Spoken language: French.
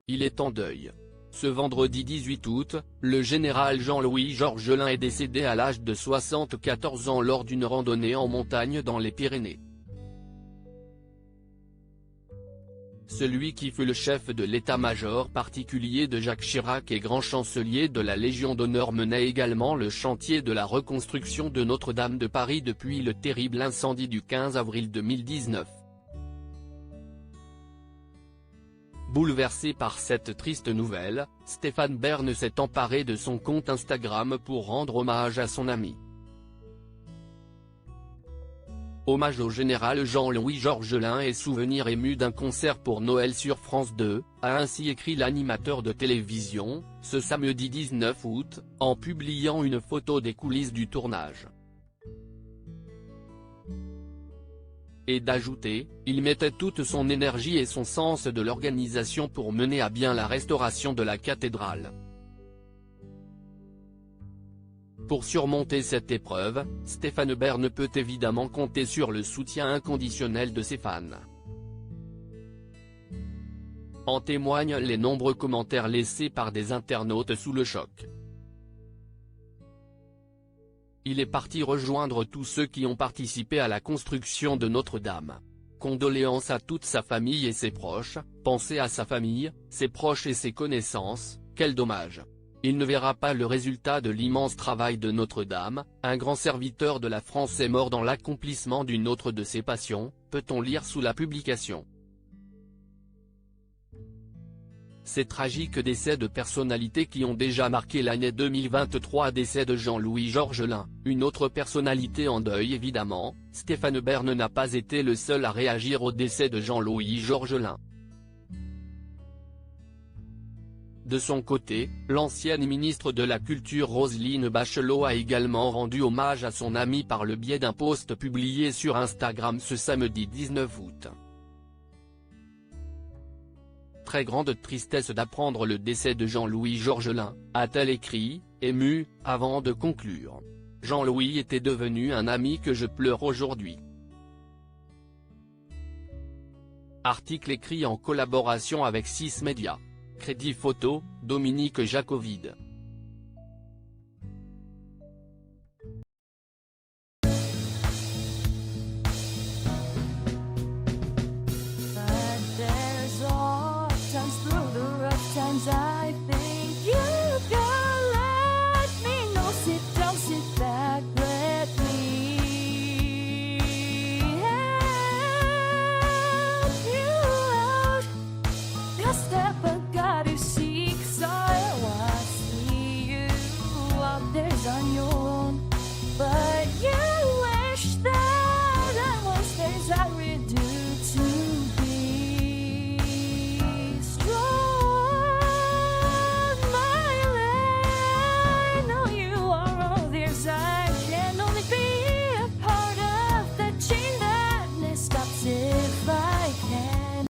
il est en deuil. Ce vendredi 18 août, le général Jean-Louis Georgelin est décédé à l'âge de 74 ans lors d'une randonnée en montagne dans les Pyrénées. Celui qui fut le chef de l'état-major particulier de Jacques Chirac et grand chancelier de la Légion d'honneur menait également le chantier de la reconstruction de Notre-Dame de Paris depuis le terrible incendie du 15 avril 2019. Bouleversé par cette triste nouvelle, Stéphane Bern s'est emparé de son compte Instagram pour rendre hommage à son ami. Hommage au général Jean-Louis Georgelin et souvenir ému d'un concert pour Noël sur France 2, a ainsi écrit l'animateur de télévision, ce samedi 19 août, en publiant une photo des coulisses du tournage. Et d'ajouter, il mettait toute son énergie et son sens de l'organisation pour mener à bien la restauration de la cathédrale. Pour surmonter cette épreuve, Stéphane Bern peut évidemment compter sur le soutien inconditionnel de ses fans. En témoignent les nombreux commentaires laissés par des internautes sous le choc. Il est parti rejoindre tous ceux qui ont participé à la construction de Notre-Dame. Condoléances à toute sa famille et ses proches, pensez à sa famille, ses proches et ses connaissances, quel dommage. Il ne verra pas le résultat de l'immense travail de Notre-Dame, un grand serviteur de la France est mort dans l'accomplissement d'une autre de ses passions, peut-on lire sous la publication. Ces tragiques décès de personnalités qui ont déjà marqué l'année 2023. Décès de Jean-Louis Georgelin, une autre personnalité en deuil évidemment, Stéphane Bern n'a pas été le seul à réagir au décès de Jean-Louis Georgelin. De son côté, l'ancienne ministre de la Culture Roselyne Bachelot a également rendu hommage à son ami par le biais d'un post publié sur Instagram ce samedi 19 août. Très grande tristesse d'apprendre le décès de Jean-Louis Georgelin, a-t-elle écrit, émue, avant de conclure. Jean-Louis était devenu un ami que je pleure aujourd'hui. Article écrit en collaboration avec 6 Médias. Crédit photo, Dominique Jacovide.